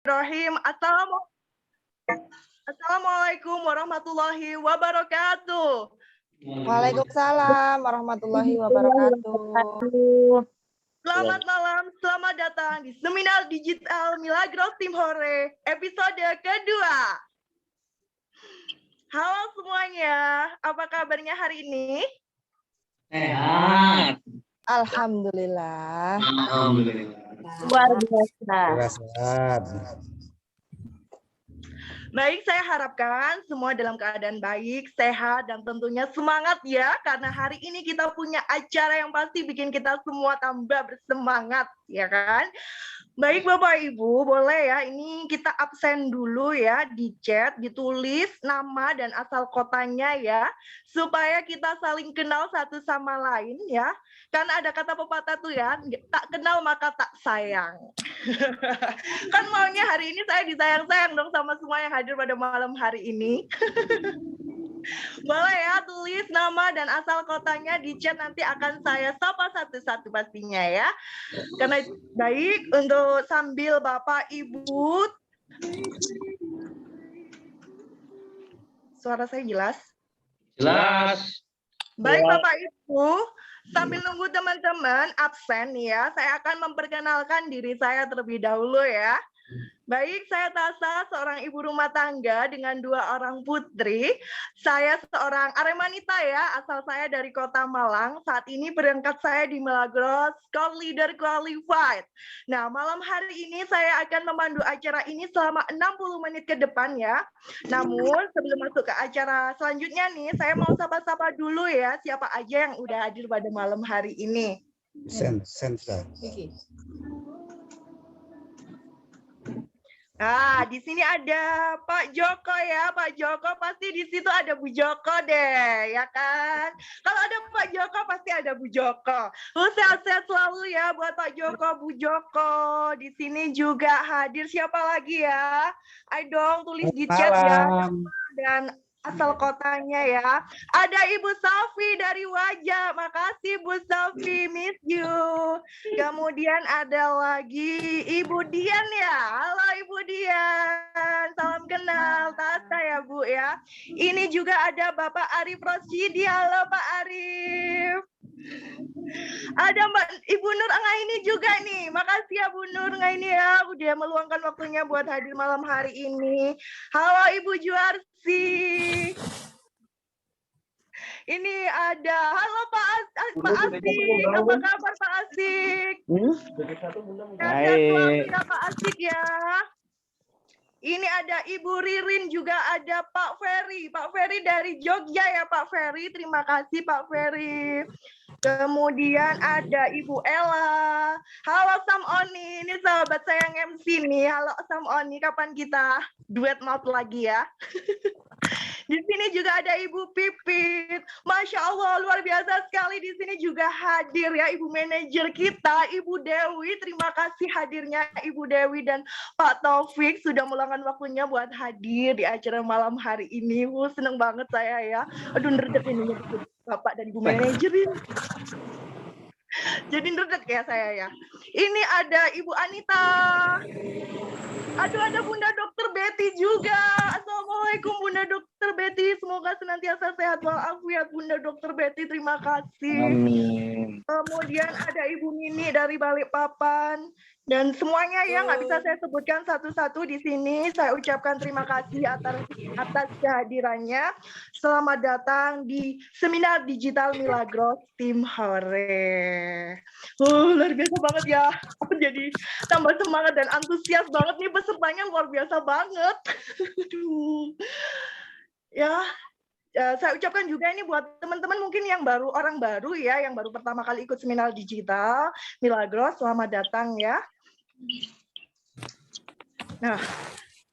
Bismillahirrahmanirrahim. Assalamualaikum warahmatullahi wabarakatuh. Waalaikumsalam warahmatullahi wabarakatuh. Selamat malam, selamat datang di Seminar Digital Milagros Tim Hore, episode kedua. Halo semuanya, apa kabarnya hari ini? Sehat. Alhamdulillah. Luar biasa. Sehat. Baik, saya harapkan semua dalam keadaan baik, sehat, dan tentunya semangat ya. Karena hari ini kita punya acara yang pasti bikin kita semua tambah bersemangat, ya kan? Baik Bapak Ibu, boleh ya ini kita absen dulu ya di chat, ditulis nama dan asal kotanya ya, supaya kita saling kenal satu sama lain ya. Karena ada kata pepatah tuh ya, tak kenal maka tak sayang. Kan maunya hari ini saya disayang-sayang dong sama semua yang hadir pada malam hari ini. Boleh ya, tulis nama dan asal kotanya di chat, nanti akan saya sapa satu-satu pastinya ya. Karena baik untuk sambil Bapak Ibu. Suara saya jelas? Jelas. Baik Bapak Ibu, sambil nunggu teman-teman absen ya, saya akan memperkenalkan diri saya terlebih dahulu ya. Baik, saya Tasa, seorang ibu rumah tangga dengan 2 orang putri. Saya seorang Aremanita ya, asal saya dari Kota Malang. Saat ini berangkat saya di Milagros Scout Leader Qualified. Nah, malam hari ini saya akan memandu acara ini selama 60 menit ke depan ya. Namun, sebelum masuk ke acara selanjutnya nih, saya mau sapa-sapa dulu ya, siapa aja yang udah hadir pada malam hari ini. Nah, di sini ada Pak Joko ya. Pak Joko pasti di situ ada Bu Joko deh, ya kan? Kalau ada Pak Joko pasti ada Bu Joko. Sehat-sehat selalu ya buat Pak Joko, Bu Joko. Di sini juga hadir siapa lagi ya? Ayo dong tulis di chat ya. Dan asal kotanya ya. Ada Ibu Safi dari Wajah. Makasih Bu Safi, miss you. Kemudian ada lagi Ibu Dian ya. Halo Ibu Dian. Salam kenal. Tata ya Bu ya. Ini juga ada Bapak Arif Rosyidi. Halo Pak Arif. Ada Mbak Ibu Nur Ngaini juga nih. Makasih ya Bu Nur Ngaini ya, udah meluangkan waktunya buat hadir malam hari ini. Halo Ibu Juarsi. Ini ada, halo Pak Asik. Apa kabar Pak Asik? Sehat selalu ya Pak Asik ya. Ini ada Ibu Ririn, juga ada Pak Ferry. Pak Ferry dari Jogja ya Pak Ferry. Terima kasih Pak Ferry. Kemudian ada Ibu Ella. Halo Sam Oni, ini sahabat saya yang MC nih. Halo Sam Oni, kapan kita duet maut lagi ya? Di sini juga ada Ibu Pipit. Masya Allah, luar biasa sekali. Di sini juga hadir ya Ibu manajer kita, Ibu Dewi. Terima kasih hadirnya Ibu Dewi dan Pak Taufik sudah meluangkan waktunya buat hadir di acara malam hari ini. Seneng banget saya ya. Aduh, nerdek ini Bapak dan Ibu manajer ini. Jadi nerdek ya saya ya. Ini ada Ibu Anita. Aduh, ada Bunda Dokter Betty juga. Assalamualaikum Bunda Dokter Betty. Semoga senantiasa sehat walafiat Bunda Dokter Betty. Terima kasih. Amin. Kemudian ada Ibu Nini dari Balikpapan. Dan semuanya ya nggak bisa saya sebutkan satu-satu di sini. Saya ucapkan terima kasih atas kehadirannya. Selamat datang di Seminar Digital Milagros Tim Hore. Luar biasa banget ya. Aku jadi tambah semangat dan antusias banget nih, pesertanya luar biasa banget. Aduh. Ya, saya ucapkan juga ini buat teman-teman mungkin yang baru, orang baru ya, yang baru pertama kali ikut seminar digital Milagros, selamat datang ya. Nah,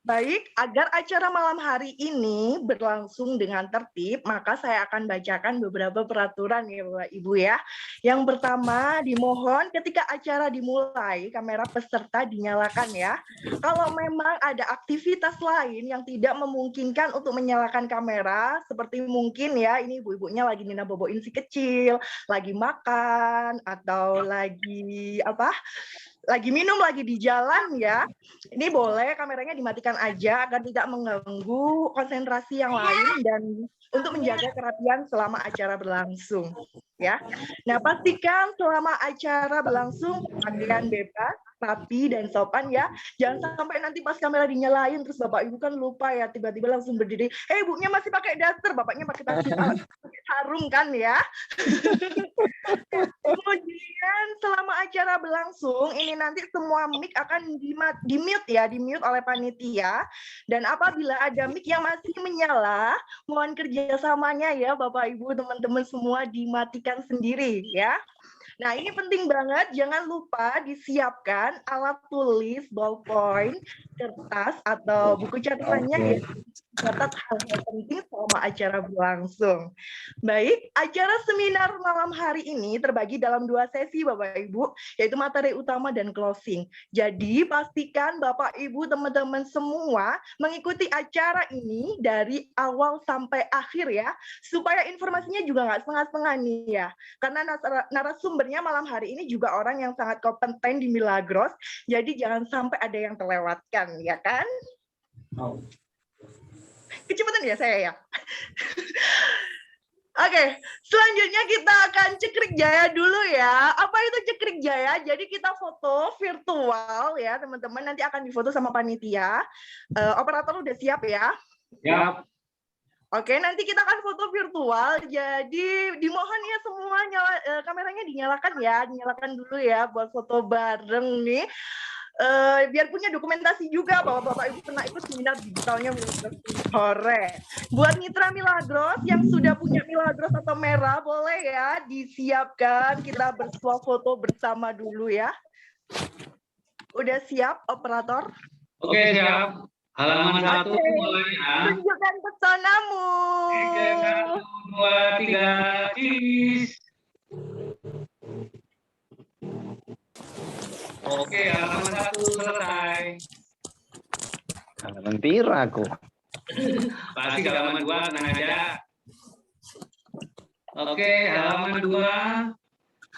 baik, agar acara malam hari ini berlangsung dengan tertib, maka saya akan bacakan beberapa peraturan ya Bapak Ibu ya. Yang pertama, dimohon ketika acara dimulai, kamera peserta dinyalakan ya. Kalau memang ada aktivitas lain yang tidak memungkinkan untuk menyalakan kamera, seperti mungkin ya, ini ibu-ibunya lagi nina boboin si kecil, lagi makan, atau lagi apa? lagi minum, lagi di jalan ya, ini boleh kameranya dimatikan aja agar tidak mengganggu konsentrasi yang lain dan untuk menjaga kerapian selama acara berlangsung. Ya, nah pastikan selama acara berlangsung pakaian bebas, rapi dan sopan ya. Jangan sampai nanti pas kamera dinyalain terus bapak ibu kan lupa ya, tiba-tiba langsung berdiri. Ibunya masih pakai daster, bapaknya pakai sarung kan ya. Kemudian selama acara berlangsung, ini nanti semua mic akan di-mute ya, di-mute oleh panitia. Dan apabila ada mic yang masih menyala, mohon kerjasamanya ya Bapak Ibu, teman-teman semua dimatikan sendiri ya. Nah, ini penting banget, jangan lupa disiapkan alat tulis, ballpoint, kertas, atau buku catatannya ya, catat hal-hal penting selama acara berlangsung. Baik, acara seminar malam hari ini terbagi dalam 2 sesi Bapak Ibu, yaitu materi utama dan closing. Jadi pastikan Bapak Ibu teman-teman semua mengikuti acara ini dari awal sampai akhir ya, supaya informasinya juga nggak setengah-setengah nih ya. Karena narasumbernya malam hari ini juga orang yang sangat kompeten di Milagros, jadi jangan sampai ada yang terlewatkan ya kan? Oh. Kecepatan ya saya ya. Oke, selanjutnya kita akan cekrik jaya dulu ya. Apa itu cekrik jaya? Jadi kita foto virtual ya teman-teman. Nanti akan difoto sama panitia. Operator udah siap ya? Siap. Oke, nanti kita akan foto virtual. Jadi dimohon ya semua kameranya dinyalakan ya, dinyalakan dulu ya buat foto bareng nih. Biar punya dokumentasi juga bahwa Bapak Ibu pernah ikut seminar digitalnya Milagros sore. Buat mitra Milagros yang sudah punya Milagros atau merah, boleh ya disiapkan, kita bersuah foto bersama dulu ya. Udah siap, operator? Oke, siap. Halaman 1 mulai ya. Tunjukkan pesonamu. 1, 2, 3, cheese. Oke, halaman 1 selesai. Halaman biru aku. Pasti halaman 2 tenang aja. Oke, halaman 2.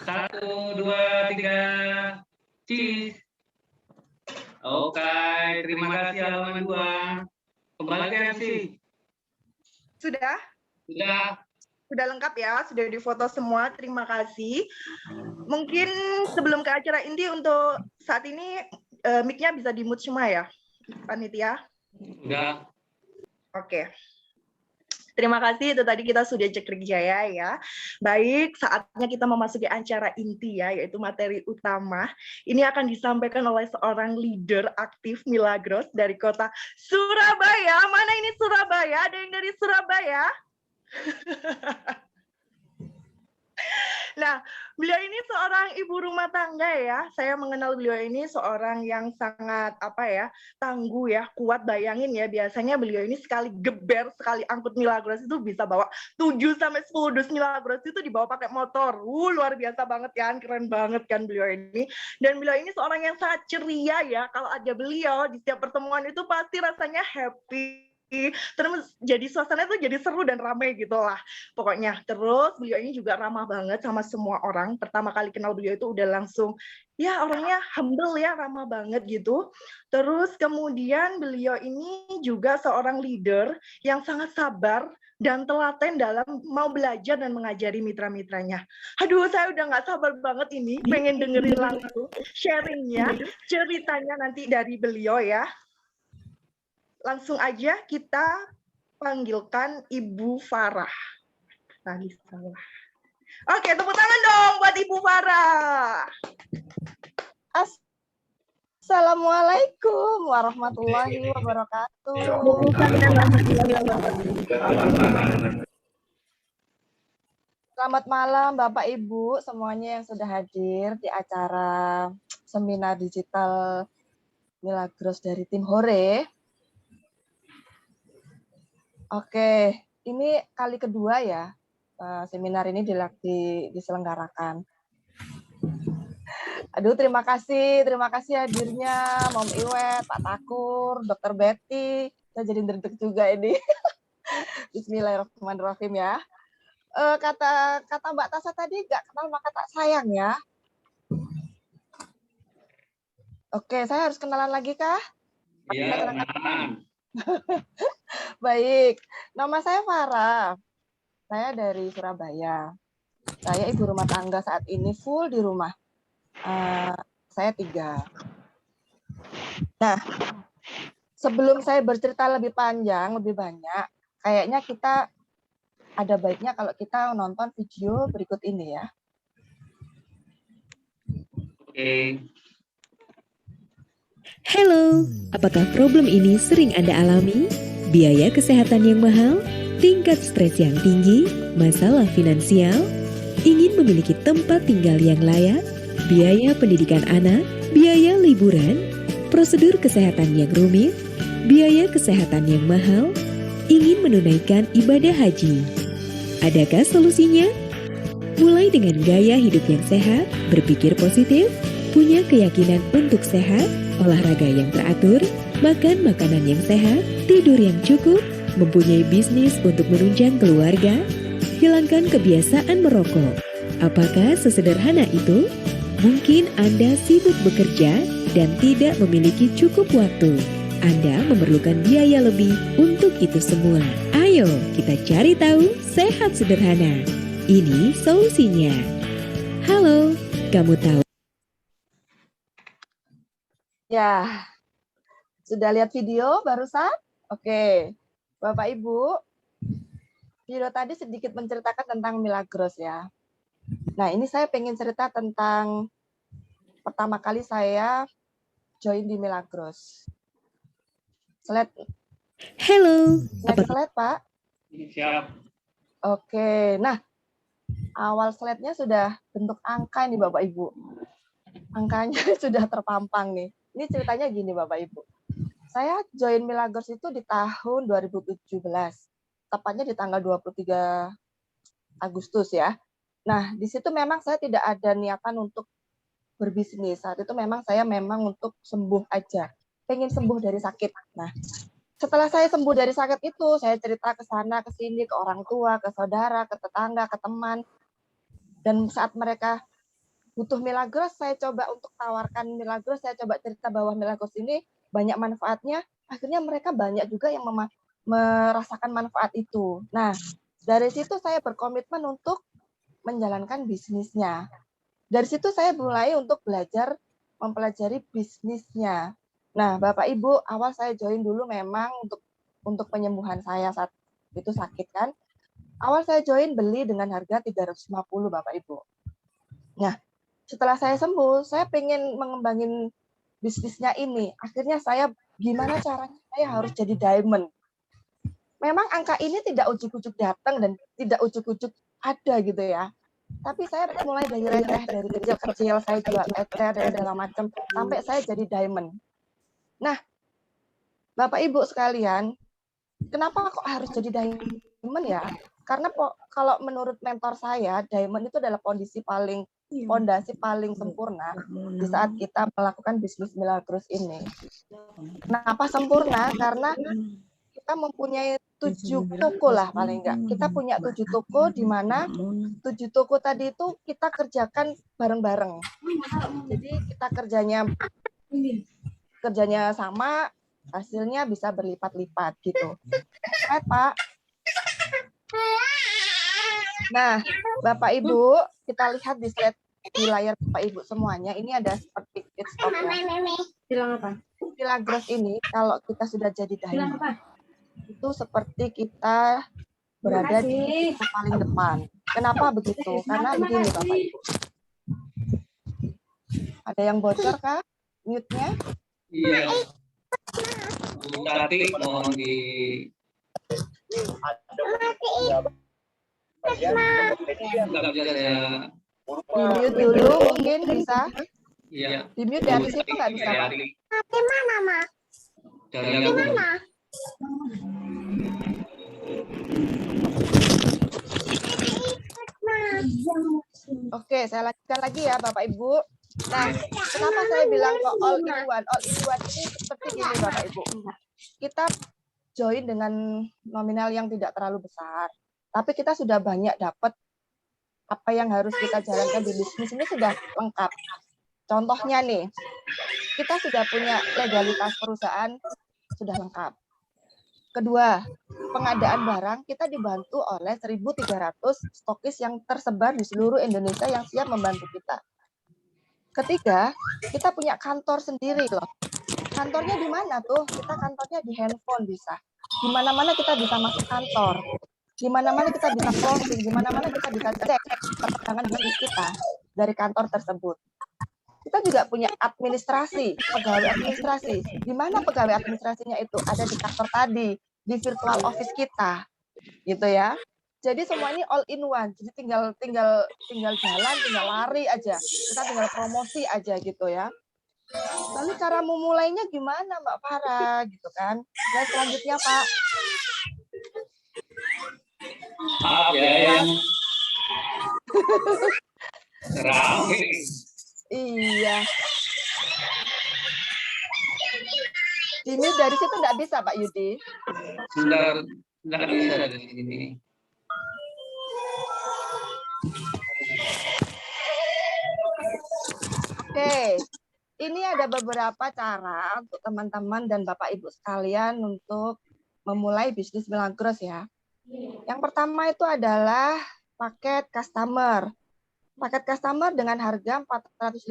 1, 2, 3, cheese. Oke, terima kasih halaman 2. Kembali ke MC. Sudah? Sudah. Sudah lengkap ya, sudah difoto semua, terima kasih. Mungkin sebelum ke acara inti untuk saat ini mic-nya bisa di-mute semua ya, panitia? Sudah. Oke. Terima kasih, itu tadi kita sudah cekrik jaya ya. Baik, saatnya kita memasuki acara inti ya, yaitu materi utama. Ini akan disampaikan oleh seorang leader aktif Milagros dari kota Surabaya. Mana ini Surabaya? Ada yang dari Surabaya? Nah, beliau ini seorang ibu rumah tangga ya. Saya mengenal beliau ini seorang yang sangat tangguh ya, kuat. Bayangin ya, biasanya beliau ini sekali geber, sekali angkut Milagros itu bisa bawa 7 sampai 10 dus Milagros itu dibawa pakai motor. Luar biasa banget kan, keren banget kan beliau ini. Dan beliau ini seorang yang sangat ceria ya. Kalau ada beliau di setiap pertemuan itu pasti rasanya happy. Terus jadi suasana itu jadi seru dan ramai gitu lah pokoknya. Terus beliau ini juga ramah banget sama semua orang. Pertama kali kenal beliau itu udah langsung ya orangnya humble ya, ramah banget gitu. Terus kemudian beliau ini juga seorang leader yang sangat sabar dan telaten dalam mau belajar dan mengajari mitra-mitranya. Aduh, saya udah nggak sabar banget ini pengen dengerin langsung sharingnya, ceritanya nanti dari beliau ya. Langsung aja kita panggilkan Ibu Farah. Tadi salah. Oke, tepuk tangan dong buat Ibu Farah. Assalamualaikum warahmatullahi wabarakatuh. Selamat malam Bapak Ibu semuanya yang sudah hadir di acara seminar digital Milagros dari tim Hore. Oke, ini kali kedua ya seminar ini diselenggarakan. Aduh, terima kasih hadirnya Mom Iwet, Pak Takur, Dr. Betty. Saya jadi deg-deg juga ini. Bismillahirrahmanirrahim ya. Kata Mbak Tasa tadi nggak kenal maka tak sayang ya. Oke, saya harus kenalan lagi kah? Iya, kenalan. Baik, nama saya Farah. Saya dari Surabaya. Saya ibu rumah tangga saat ini full di rumah. Saya 3. Nah, sebelum saya bercerita lebih panjang, lebih banyak, kayaknya kita ada baiknya kalau kita nonton video berikut ini ya. Oke. Halo, apakah problem ini sering Anda alami? Biaya kesehatan yang mahal, tingkat stres yang tinggi, masalah finansial, ingin memiliki tempat tinggal yang layak, biaya pendidikan anak, biaya liburan, prosedur kesehatan yang rumit, biaya kesehatan yang mahal, ingin menunaikan ibadah haji. Adakah solusinya? Mulai dengan gaya hidup yang sehat, berpikir positif, punya keyakinan untuk sehat, olahraga yang teratur, makan makanan yang sehat, tidur yang cukup, mempunyai bisnis untuk menunjang keluarga, hilangkan kebiasaan merokok. Apakah sesederhana itu? Mungkin Anda sibuk bekerja dan tidak memiliki cukup waktu. Anda memerlukan biaya lebih untuk itu semua. Ayo kita cari tahu sehat sederhana. Ini solusinya. Halo, kamu tahu? Ya, sudah lihat video barusan? Oke, Bapak Ibu, video tadi sedikit menceritakan tentang Milagros ya. Nah, ini saya pengen cerita tentang pertama kali saya join di Milagros. Slide. Halo. Next slide, Pak. Siap. Oke, nah awal slide-nya sudah bentuk angka nih Bapak Ibu. Angkanya sudah terpampang nih. Ini ceritanya gini Bapak Ibu. Saya join Milagros itu di tahun 2017. Tepatnya di tanggal 23 Agustus ya. Nah, di situ memang saya tidak ada niatan untuk berbisnis. Saat itu memang saya untuk sembuh aja. Pengen sembuh dari sakit. Nah, setelah saya sembuh dari sakit itu, saya cerita ke sana, ke sini, ke orang tua, ke saudara, ke tetangga, ke teman. Dan saat mereka butuh Milagros, saya coba untuk tawarkan Milagros, saya coba cerita bahwa Milagros ini banyak manfaatnya, akhirnya mereka banyak juga yang merasakan manfaat itu. Nah, dari situ saya berkomitmen untuk menjalankan bisnisnya. Dari situ saya mulai untuk belajar mempelajari bisnisnya. Nah, Bapak Ibu, awal saya join dulu memang untuk penyembuhan saya saat itu sakit kan. Awal saya join beli dengan harga 350 Bapak Ibu. Nah, setelah saya sembuh, saya pengen mengembangin bisnisnya ini. Akhirnya saya gimana caranya saya harus jadi diamond. Memang angka ini tidak ujuk-ujuk datang dan tidak ujuk-ujuk ada gitu ya. Tapi saya mulai dari receh, dari kecil-kecil saya jual ecer dan segala macam sampai saya jadi diamond. Nah, Bapak Ibu sekalian, kenapa kok harus jadi diamond ya? Karena kalau menurut mentor saya, diamond itu adalah fondasi paling sempurna di saat kita melakukan bisnis Milagros ini. Kenapa sempurna? Karena kita mempunyai 7 toko lah paling enggak. Kita punya 7 toko di mana 7 toko tadi itu kita kerjakan bareng-bareng. Jadi kita kerjanya sama, hasilnya bisa berlipat-lipat gitu. Right, Pak? Nah, Bapak Ibu, kita lihat di slide di layar Bapak Ibu semuanya, ini ada seperti pit stop ya. Bilang apa? Milagros ini kalau kita sudah jadi diamond, itu seperti kita berada di titik paling depan. Kenapa begitu? Karena begini Bapak Ibu. Ada yang bocor kah? Mute-nya? Iya. Bu Tati mohon di nggak bisa saya. Di mute dulu mungkin bisa. Iya. Di mute dari situ nggak bisa Pak. Gimana, Ma? Dari aku. Oke, saya lanjutkan lagi ya Bapak Ibu. Nah, kenapa saya bilang kok all in one? All in one ini seperti gini Bapak Ibu. Kita join dengan nominal yang tidak terlalu besar, tapi kita sudah banyak dapat apa yang harus kita jalankan di bisnis ini sudah lengkap. Contohnya nih, kita sudah punya legalitas perusahaan sudah lengkap. Kedua, pengadaan barang kita dibantu oleh 1.300 stokis yang tersebar di seluruh Indonesia yang siap membantu kita. Ketiga, kita punya kantor sendiri loh. Kantornya di mana tuh? Kita kantornya di handphone bisa. Di mana-mana kita bisa masuk kantor. Di mana-mana kita bisa closing, di mana-mana kita bisa cek perkembangan bisnis kita dari kantor tersebut. Kita juga punya administrasi, pegawai administrasi. Di mana pegawai administrasinya itu? Ada di kantor tadi, di virtual office kita. Gitu ya. Jadi semua ini all in one. Jadi tinggal jalan, tinggal lari aja. Kita tinggal promosi aja gitu ya. Lalu cara memulainya gimana Mbak Farah gitu kan? Dan selanjutnya Pak. Maaf ya yang rame. Iya. Ini dari situ nggak bisa Pak Yudi. Sebentar, nggak bisa dari sini. Oke, ini ada beberapa cara untuk teman-teman dan Bapak Ibu sekalian untuk memulai bisnis Milagros ya. Yang pertama itu adalah paket customer. Paket customer dengan harga 450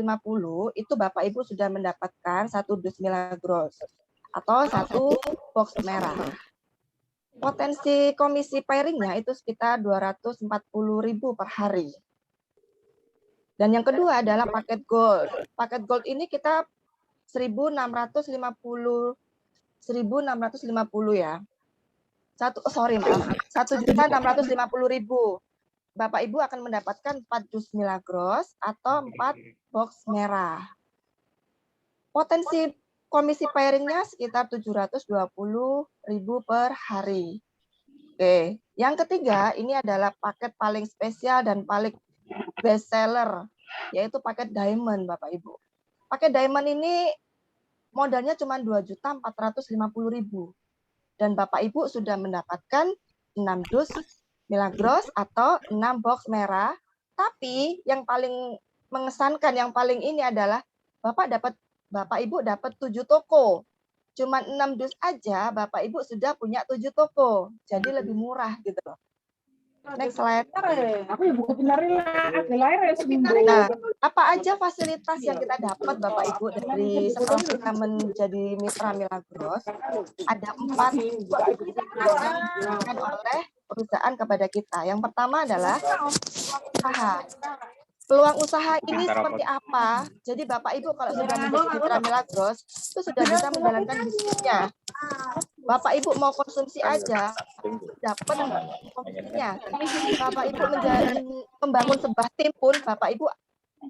itu Bapak Ibu sudah mendapatkan 1 dus Milagros atau 1 box merah. Potensi komisi pairingnya itu sekitar 240.000 per hari. Dan yang kedua adalah paket gold. Paket gold ini kita 1.650 ya. 1.650.000. Bapak Ibu akan mendapatkan 4 dus Milagros atau 4 box merah. Potensi komisi pairingnya sekitar 720.000 per hari. Oke, yang ketiga ini adalah paket paling spesial dan paling best seller, yaitu paket diamond Bapak Ibu. Paket diamond ini modalnya cuma 2.450.000 dan Bapak Ibu sudah mendapatkan 6 dus Milagros atau 6 box merah. Tapi yang paling mengesankan, yang paling ini adalah Bapak Ibu dapat 7 toko. Cuma 6 dus aja Bapak Ibu sudah punya 7 toko. Jadi lebih murah gitu loh. Next slide. Aku ya buku benerin lah. Aku lahir ya seminggu. Nah, apa aja fasilitas yang kita dapat Bapak Ibu dari setelah kita menjadi mitra Milagros? Ada 4 yang diberikan oleh perusahaan kepada kita. Yang pertama adalah usaha. Peluang usaha ini seperti apa? Jadi Bapak Ibu kalau sudah menjadi mitra Milagros itu sudah bisa menjalankan bisnisnya. Bapak Ibu mau konsumsi aja dapat konsumsinya. Bapak Ibu membangun sebuah tim pun Bapak Ibu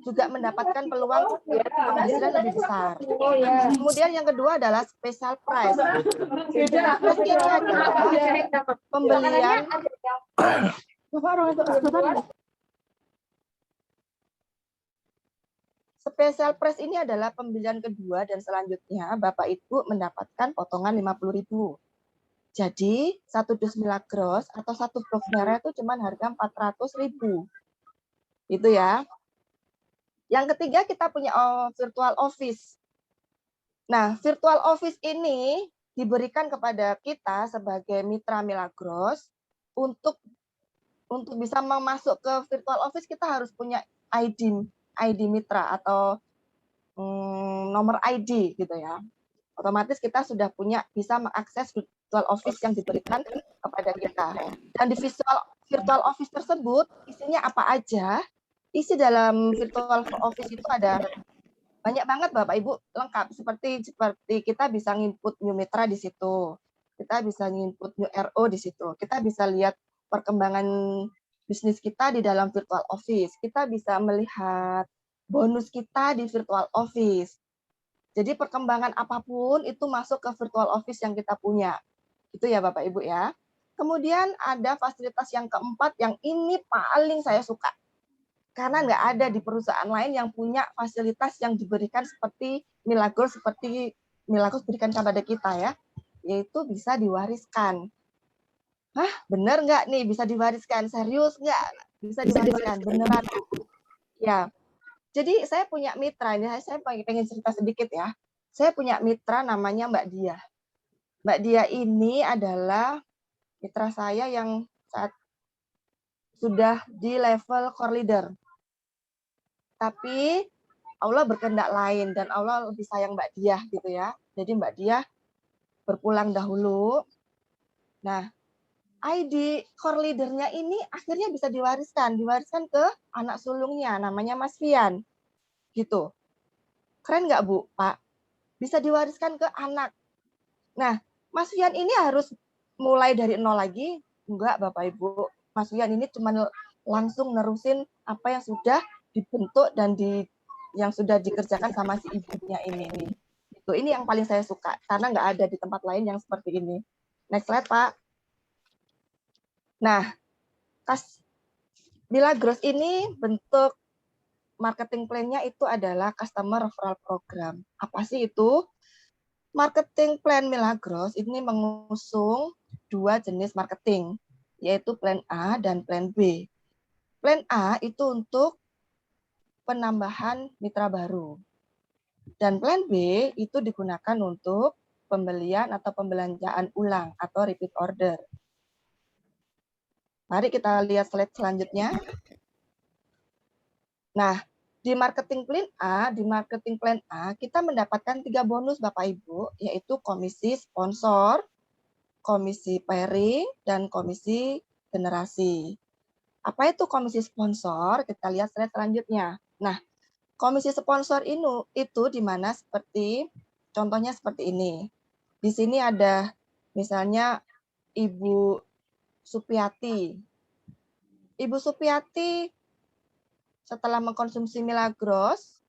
juga mendapatkan peluang penghasilan lebih besar. Kemudian yang kedua adalah special price. Special price ini adalah pembelian Special price ini adalah pembelian kedua dan selanjutnya Bapak Ibu mendapatkan potongan 50.000. Jadi 1 dus Milagros atau 1 box merah itu cuma harga 400.000. Itu ya. Yang ketiga kita punya virtual office. Nah, virtual office ini diberikan kepada kita sebagai mitra Milagros untuk bisa masuk ke virtual office kita harus punya ID mitra atau nomor ID gitu ya. Otomatis kita sudah bisa mengakses virtual office yang diberikan kepada kita. Dan di virtual office tersebut isinya apa aja? Isi dalam virtual office itu ada banyak banget Bapak Ibu, lengkap seperti kita bisa nginput new mitra di situ. Kita bisa nginput new RO di situ. Kita bisa lihat perkembangan bisnis kita di dalam virtual office. Kita bisa melihat bonus kita di virtual office. Jadi perkembangan apapun itu masuk ke virtual office yang kita punya. Itu ya Bapak Ibu ya. Kemudian ada fasilitas yang keempat yang ini paling saya suka. Karena nggak ada di perusahaan lain yang punya fasilitas yang diberikan seperti Milagros berikan kepada kita ya. Yaitu bisa diwariskan. Hah, bener nggak nih bisa diwariskan? Serius nggak? Bisa diwariskan, beneran. Ya, Jadi saya punya mitra, ini saya pengen cerita sedikit ya. Saya punya mitra namanya Mbak Dia. Mbak Dia ini adalah mitra saya yang saat sudah di level core leader. Tapi Allah berkehendak lain dan Allah lebih sayang Mbak Dia gitu ya. Jadi Mbak Dia berpulang dahulu. Nah, ID core leadernya ini akhirnya bisa diwariskan ke anak sulungnya, namanya Mas Fian, gitu. Keren nggak Bu, Pak? Bisa diwariskan ke anak. Nah, Mas Fian ini harus mulai dari nol lagi? Enggak, Bapak Ibu. Mas Fian ini cuma langsung nerusin apa yang sudah dibentuk dan yang sudah dikerjakan sama si ibunya ini. Itu ini yang paling saya suka karena nggak ada di tempat lain yang seperti ini. Next slide, Pak. Nah, Milagros ini bentuk marketing plan-nya itu adalah customer referral program. Apa sih itu? Marketing plan Milagros ini mengusung 2 jenis marketing, yaitu plan A dan plan B. Plan A itu untuk penambahan mitra baru. Dan plan B itu digunakan untuk pembelian atau pembelanjaan ulang atau repeat order. Mari kita lihat slide selanjutnya. Nah, di marketing plan A, kita mendapatkan 3 bonus Bapak Ibu, yaitu komisi sponsor, komisi pairing, dan komisi generasi. Apa itu komisi sponsor? Kita lihat slide selanjutnya. Nah, komisi sponsor itu di mana contohnya seperti ini. Di sini ada misalnya Ibu Supiati. Ibu Supiati setelah mengkonsumsi Milagros,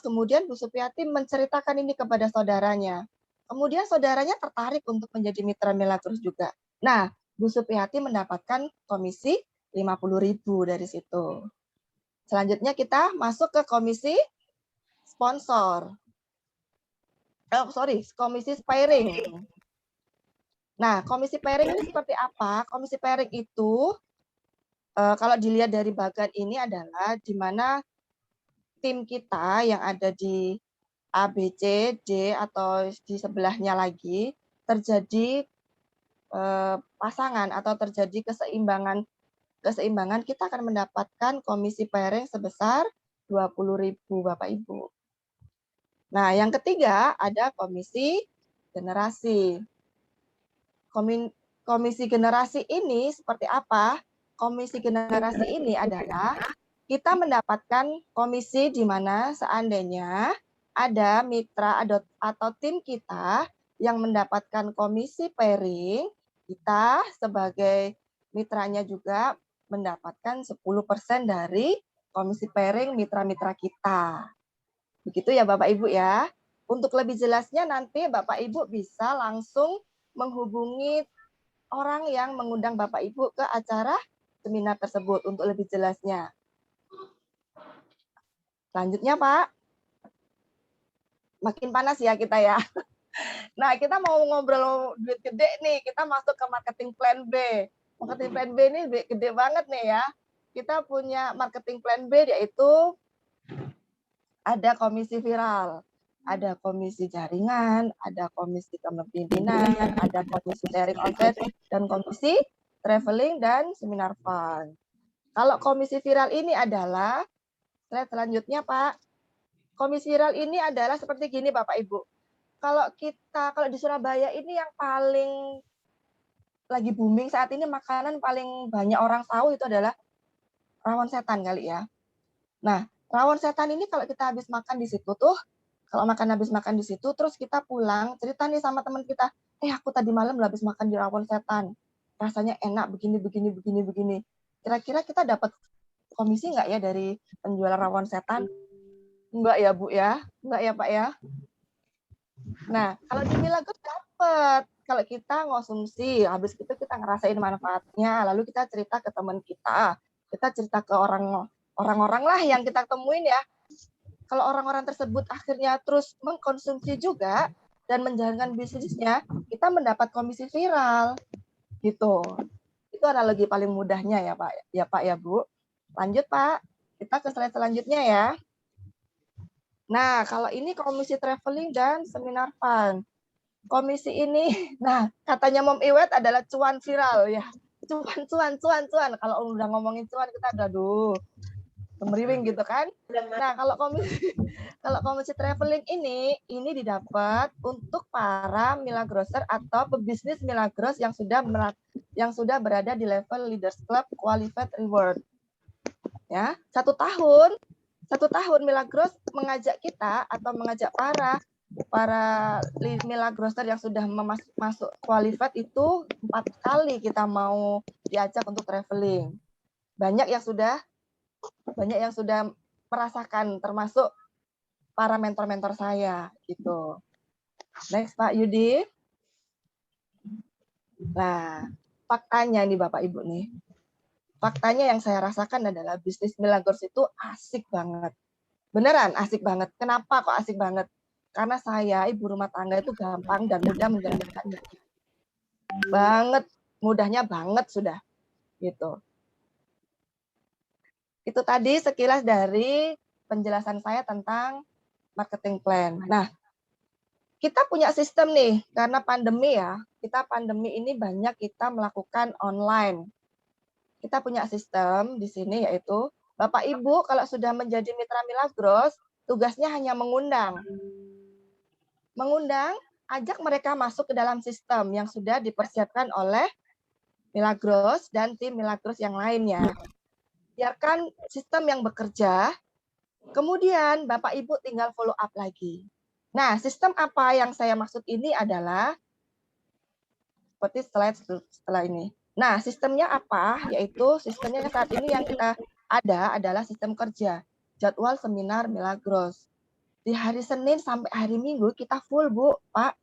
kemudian Bu Supiati menceritakan ini kepada saudaranya. Kemudian saudaranya tertarik untuk menjadi mitra Milagros juga. Nah, Bu Supiati mendapatkan komisi 50.000 dari situ. Selanjutnya kita masuk ke komisi sponsor. Komisi pairing. Nah, komisi pairing ini seperti apa? Komisi pairing itu kalau dilihat dari bagan ini adalah di mana tim kita yang ada di A, B, C, D atau di sebelahnya lagi terjadi pasangan atau terjadi keseimbangan, kita akan mendapatkan komisi pairing sebesar 20.000 Bapak Ibu. Nah, yang ketiga ada komisi generasi. Komisi generasi ini seperti apa? Komisi generasi ini adalah kita mendapatkan komisi di mana seandainya ada mitra atau tim kita yang mendapatkan komisi pairing, kita sebagai mitranya juga mendapatkan 10% dari komisi pairing mitra-mitra kita. Begitu ya Bapak Ibu ya. Untuk lebih jelasnya nanti Bapak Ibu bisa langsung menghubungi orang yang mengundang Bapak Ibu ke acara seminar tersebut untuk lebih jelasnya. Selanjutnya Pak. Makin panas ya kita ya. Nah, kita mau ngobrol duit gede nih, kita masuk ke marketing plan B. Marketing plan B ini gede banget nih ya. Kita punya marketing plan B yaitu ada komisi viral, ada komisi jaringan, ada komisi kepemimpinan, ada komisi sharing outlet, dan komisi traveling dan seminar fund. Kalau komisi viral ini adalah, slide selanjutnya Pak, komisi viral ini adalah seperti gini Bapak Ibu. Kalau di Surabaya ini yang paling lagi booming saat ini, makanan paling banyak orang tahu itu adalah rawon setan kali ya. Nah, rawon setan ini kalau kita habis makan di situ tuh, habis makan di situ, terus kita pulang, cerita nih sama teman kita, aku tadi malam habis makan di rawon setan, rasanya enak begini. Kira-kira kita dapat komisi nggak ya dari penjual rawon setan? Enggak ya Bu ya? Enggak ya Pak ya? Nah, kalau di Milagros dapat. Kalau kita ngonsumsi, habis itu kita ngerasain manfaatnya, lalu kita cerita ke teman kita cerita ke orang-orang lah yang kita temuin ya. Kalau orang-orang tersebut akhirnya terus mengkonsumsi juga dan menjalankan bisnisnya, kita mendapat komisi viral gitu. Itu Itu analogi paling mudahnya ya Pak. Ya Pak ya Bu. Lanjut Pak. Kita ke slide selanjutnya ya. Nah, kalau ini komisi traveling dan seminar fund. Komisi ini, nah katanya Mom Iwet adalah cuan viral ya. Cuan. Kalau udah ngomongin cuan kita aduh, semeriwing gitu kan. Nah, kalau komisi traveling ini didapat untuk para Milagroser atau pebisnis Milagros yang sudah berada di level Leaders Club Qualified Reward. Ya, 1 tahun Milagros mengajak kita atau mengajak para Milagroser yang sudah masuk qualified itu 4 kali kita mau diajak untuk traveling. Banyak yang sudah merasakan, termasuk para mentor-mentor saya gitu. Next Pak Yudi. Nah, faktanya nih Bapak Ibu nih. Faktanya yang saya rasakan adalah bisnis Milagros itu asik banget. Beneran asik banget. Kenapa kok asik banget? Karena saya ibu rumah tangga itu gampang dan mudah menjalankannya. Mudahnya banget sudah gitu. Itu tadi sekilas dari penjelasan saya tentang marketing plan. Nah, kita punya sistem nih, karena pandemi ya, pandemi ini banyak kita melakukan online. Kita punya sistem di sini yaitu, Bapak Ibu kalau sudah menjadi mitra Milagros, tugasnya hanya mengundang, ajak mereka masuk ke dalam sistem yang sudah dipersiapkan oleh Milagros dan tim Milagros yang lainnya. Biarkan sistem yang bekerja, kemudian Bapak Ibu tinggal follow up lagi. Nah, sistem apa yang saya maksud ini adalah seperti slide setelah ini. Nah, sistemnya apa? Yaitu sistemnya saat ini yang kita ada adalah sistem kerja, jadwal seminar Milagros. Di hari Senin sampai hari Minggu kita full Bu, Pak.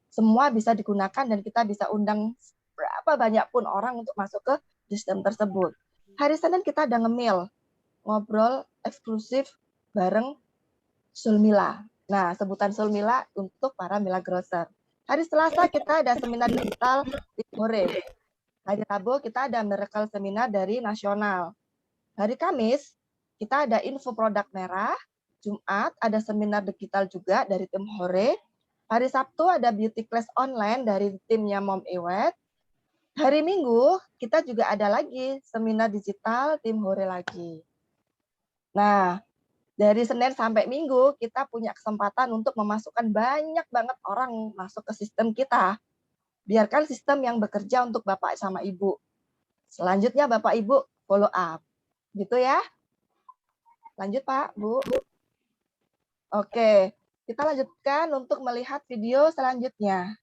Semua bisa digunakan dan kita bisa undang berapa banyak pun orang untuk masuk ke sistem tersebut. Hari Senin kita ada ngemil, ngobrol eksklusif bareng Sulmila. Nah, sebutan Sulmila untuk para Milagroser. Hari Selasa kita ada seminar digital di sore. Hari Rabu kita ada miracle seminar dari nasional. Hari Kamis kita ada info produk merah. Jumat ada seminar digital juga dari tim Hore. Hari Sabtu ada beauty class online dari timnya Mom Iwet. Hari Minggu kita juga ada lagi seminar digital tim Hore lagi. Nah, dari Senin sampai Minggu kita punya kesempatan untuk memasukkan banyak banget orang masuk ke sistem kita. Biarkan sistem yang bekerja untuk Bapak sama Ibu. Selanjutnya Bapak Ibu follow up. Gitu ya. Lanjut Pak, Bu. Oke, kita lanjutkan untuk melihat video selanjutnya.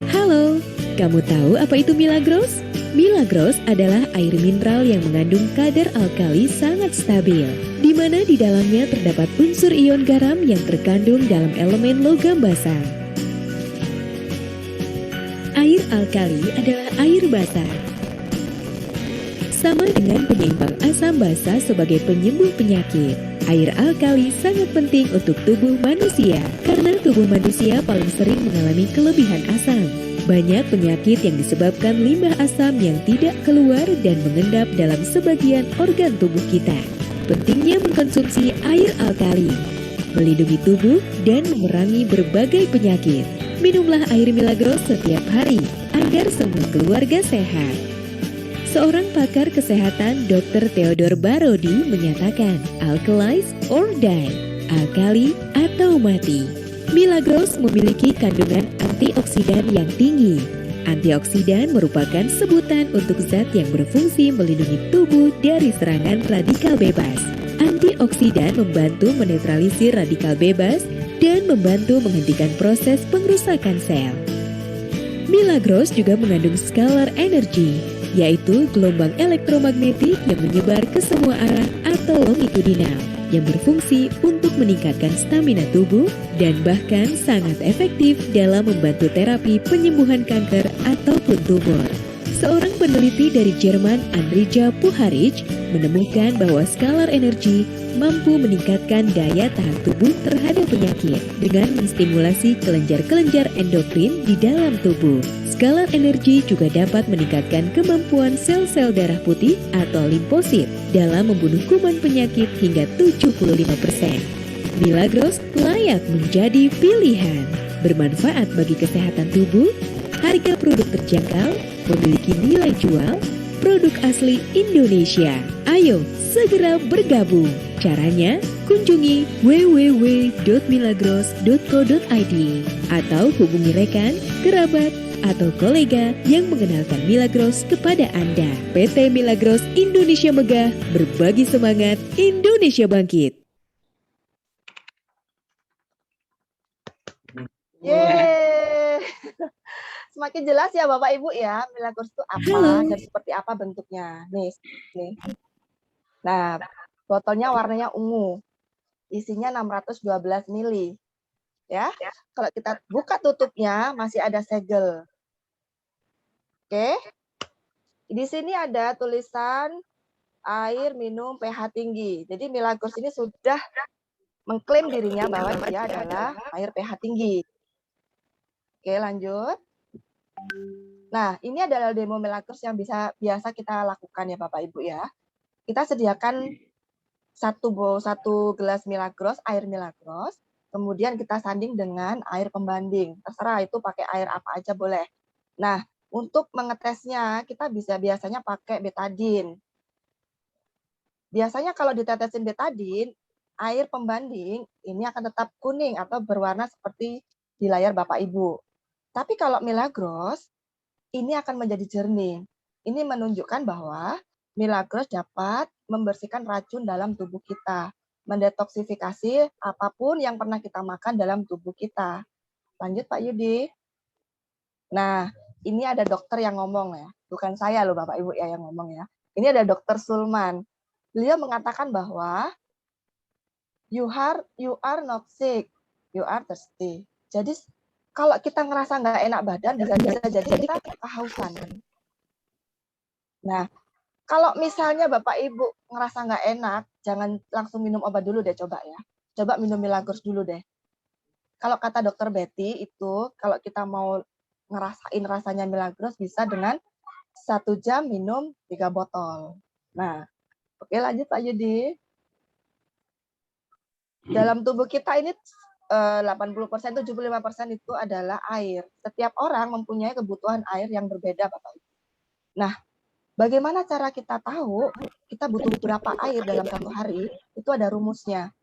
Halo, kamu tahu apa itu Milagros? Milagros adalah air mineral yang mengandung kadar alkali sangat stabil, di mana di dalamnya terdapat unsur ion garam yang terkandung dalam elemen logam basah. Air alkali adalah air basah. Sama dengan penyeimbang asam basa sebagai penyembuh penyakit. Air alkali sangat penting untuk tubuh manusia, karena tubuh manusia paling sering mengalami kelebihan asam. Banyak penyakit yang disebabkan limbah asam yang tidak keluar dan mengendap dalam sebagian organ tubuh kita. Pentingnya mengkonsumsi air alkali, melindungi tubuh dan memerangi berbagai penyakit. Minumlah air Milagros setiap hari, agar semua keluarga sehat. Seorang pakar kesehatan Dr. Theodore Barodi menyatakan, alkalize or die, alkali atau mati. Milagros memiliki kandungan antioksidan yang tinggi. Antioksidan merupakan sebutan untuk zat yang berfungsi melindungi tubuh dari serangan radikal bebas. Antioksidan membantu menetralisir radikal bebas dan membantu menghentikan proses pengrusakan sel. Milagros juga mengandung scalar energy, yaitu gelombang elektromagnetik yang menyebar ke semua arah atau longitudinal, yang berfungsi untuk meningkatkan stamina tubuh dan bahkan sangat efektif dalam membantu terapi penyembuhan kanker ataupun tumor. Seorang peneliti dari Jerman, Andrija Puharich, menemukan bahwa skalar energi mampu meningkatkan daya tahan tubuh terhadap penyakit dengan menstimulasi kelenjar-kelenjar endokrin di dalam tubuh. Skalar energi juga dapat meningkatkan kemampuan sel-sel darah putih atau limfosit dalam membunuh kuman penyakit hingga 75%. Milagros layak menjadi pilihan. Bermanfaat bagi kesehatan tubuh, harga produk terjangkau, memiliki nilai jual, produk asli Indonesia. Ayo segera bergabung. Caranya kunjungi www.milagros.co.id atau hubungi rekan, kerabat, atau kolega yang mengenalkan Milagros kepada Anda. PT Milagros Indonesia Megah, berbagi semangat, Indonesia bangkit. Yeay. Semakin jelas ya Bapak Ibu ya, Milagros itu apa dan seperti apa bentuknya. Nih. Nah, botolnya warnanya ungu. Isinya 612 mili. Ya. Kalau kita buka tutupnya masih ada segel. Oke. Di sini ada tulisan air minum pH tinggi. Jadi Milagros ini sudah mengklaim dirinya bahwa dia adalah air pH tinggi. Oke, lanjut. Nah, ini adalah demo Milagros yang biasa kita lakukan ya Bapak Ibu ya. Kita sediakan satu gelas Milagros, air Milagros, kemudian kita sanding dengan air pembanding. Terserah itu pakai air apa aja boleh. Nah, untuk mengetesnya kita biasanya pakai betadine. Biasanya kalau ditetesin betadine, air pembanding ini akan tetap kuning atau berwarna seperti di layar Bapak Ibu. Tapi kalau Milagros, ini akan menjadi jernih. Ini menunjukkan bahwa Milagros dapat membersihkan racun dalam tubuh kita, mendetoksifikasi apapun yang pernah kita makan dalam tubuh kita. Lanjut Pak Yudi. Nah, ini ada dokter yang ngomong ya, bukan saya loh Bapak Ibu ya yang ngomong ya. Ini ada Dokter Sulman. Beliau mengatakan bahwa you are not sick, you are thirsty. Jadi kalau kita ngerasa nggak enak badan, bisa jadi kita kehausan. Nah, kalau misalnya Bapak Ibu ngerasa nggak enak, jangan langsung minum obat dulu deh, coba ya. Coba minum Milagros dulu deh. Kalau kata Dokter Betty itu, kalau kita mau ngerasain rasanya Milagros bisa dengan 1 jam minum 3 botol. Nah, oke lanjut Pak Yudi. Dalam tubuh kita ini 80%, 75% itu adalah air. Setiap orang mempunyai kebutuhan air yang berbeda, Bapak Ibu. Nah, bagaimana cara kita tahu kita butuh berapa air dalam 1 hari? Itu ada rumusnya.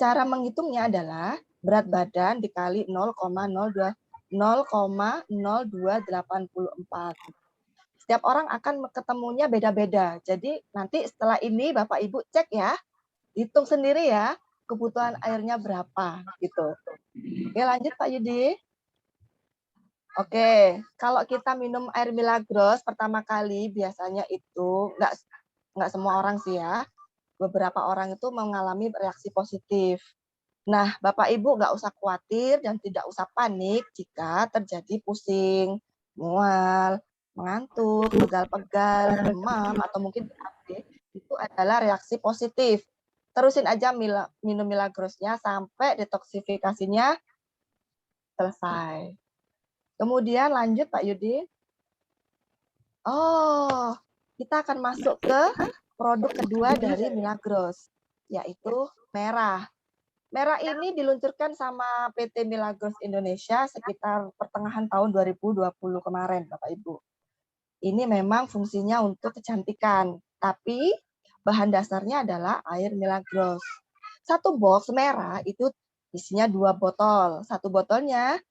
Cara menghitungnya adalah berat badan dikali 0,0284. Setiap orang akan ketemunya beda-beda. Jadi nanti setelah ini Bapak Ibu cek ya, hitung sendiri ya. Kebutuhan airnya berapa gitu. Oke, lanjut Pak Yudi. Oke, kalau kita minum air Milagros pertama kali biasanya itu nggak semua orang sih ya. Beberapa orang itu mengalami reaksi positif. Nah, Bapak Ibu nggak usah khawatir dan tidak usah panik jika terjadi pusing, mual, mengantuk, pegal-pegal, demam atau mungkin BAB. Itu adalah reaksi positif. Terusin aja minum Milagrosnya sampai detoksifikasinya selesai. Kemudian lanjut Pak Yudi. Oh, kita akan masuk ke produk kedua dari Milagros, yaitu merah. Merah ini diluncurkan sama PT Milagros Indonesia sekitar pertengahan tahun 2020 kemarin, Bapak Ibu. Ini memang fungsinya untuk kecantikan, tapi bahan dasarnya adalah air Milagros. 1 box merah itu isinya 2 botol. 1 botolnya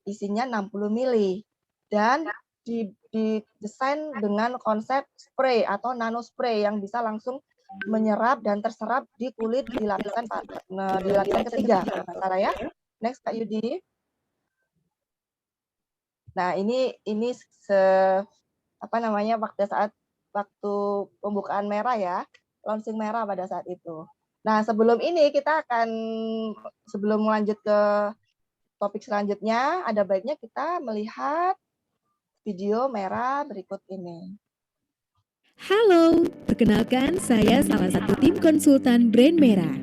isinya 60 mili. Dan didesain dengan konsep spray atau nano spray yang bisa langsung menyerap dan terserap di kulit di lapisan ketiga. Salah ya. Next Pak Yudi. Nah, ini waktu pembukaan merah ya, launching merah pada saat itu. Nah, sebelum lanjut ke topik selanjutnya, ada baiknya kita melihat video merah berikut ini. Halo, perkenalkan saya salah satu tim konsultan brand Merah.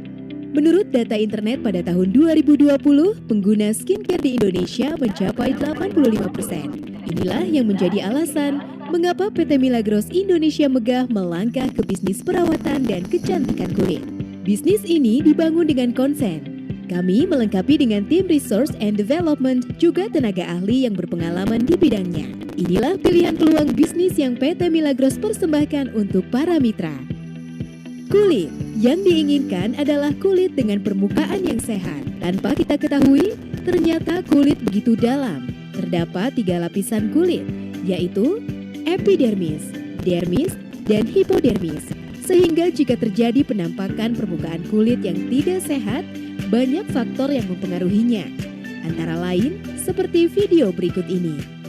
Menurut data internet pada tahun 2020, pengguna skincare di Indonesia mencapai 85%. Inilah yang menjadi alasan mengapa PT Milagros Indonesia Megah melangkah ke bisnis perawatan dan kecantikan kulit. Bisnis ini dibangun dengan konsen. Kami melengkapi dengan tim resource and development juga tenaga ahli yang berpengalaman di bidangnya. Inilah pilihan peluang bisnis yang PT Milagros persembahkan untuk para mitra. Kulit yang diinginkan adalah kulit dengan permukaan yang sehat. Tanpa kita ketahui, ternyata kulit begitu dalam. Terdapat 3 lapisan kulit, yaitu epidermis, dermis, dan hipodermis. Sehingga jika terjadi penampakan permukaan kulit yang tidak sehat, banyak faktor yang mempengaruhinya. Antara lain seperti video berikut ini.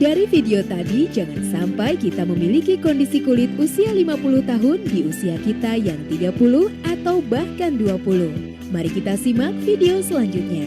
Dari video tadi, jangan sampai kita memiliki kondisi kulit usia 50 tahun di usia kita yang 30 atau bahkan 20. Mari kita simak video selanjutnya.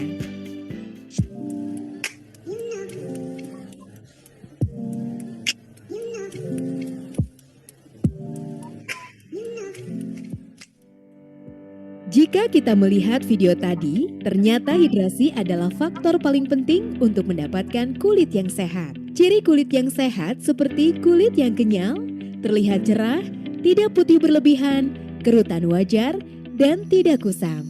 Jika kita melihat video tadi, ternyata hidrasi adalah faktor paling penting untuk mendapatkan kulit yang sehat. Ciri kulit yang sehat seperti kulit yang kenyal, terlihat cerah, tidak putih berlebihan, kerutan wajar, dan tidak kusam.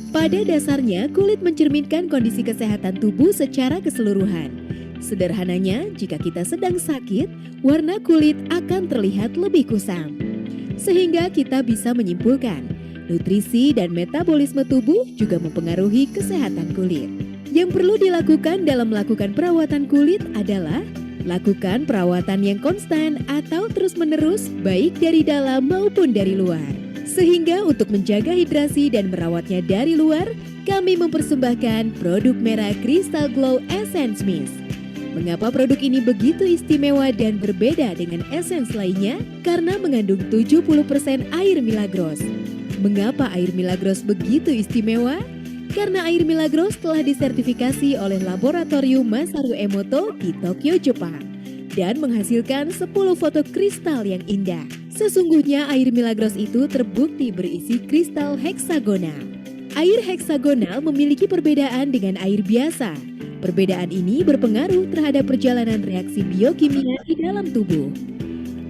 Pada dasarnya, kulit mencerminkan kondisi kesehatan tubuh secara keseluruhan. Sederhananya, jika kita sedang sakit, warna kulit akan terlihat lebih kusam. Sehingga kita bisa menyimpulkan, nutrisi dan metabolisme tubuh juga mempengaruhi kesehatan kulit. Yang perlu dilakukan dalam melakukan perawatan kulit adalah lakukan perawatan yang konstan atau terus-menerus baik dari dalam maupun dari luar. Sehingga untuk menjaga hidrasi dan merawatnya dari luar, kami mempersembahkan produk Merah Crystal Glow Essence Mist. Mengapa produk ini begitu istimewa dan berbeda dengan essence lainnya? Karena mengandung 70% air Milagros. Mengapa air Milagros begitu istimewa? Karena air Milagros telah disertifikasi oleh Laboratorium Masaru Emoto di Tokyo, Jepang dan menghasilkan 10 foto kristal yang indah. Sesungguhnya air Milagros itu terbukti berisi kristal heksagonal. Air heksagonal memiliki perbedaan dengan air biasa. Perbedaan ini berpengaruh terhadap perjalanan reaksi biokimia di dalam tubuh.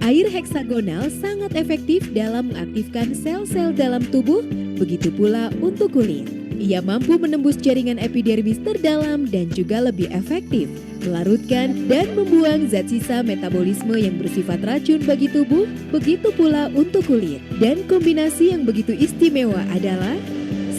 Air heksagonal sangat efektif dalam mengaktifkan sel-sel dalam tubuh, begitu pula untuk kulit. Ia mampu menembus jaringan epidermis terdalam dan juga lebih efektif, melarutkan dan membuang zat sisa metabolisme yang bersifat racun bagi tubuh, begitu pula untuk kulit. Dan kombinasi yang begitu istimewa adalah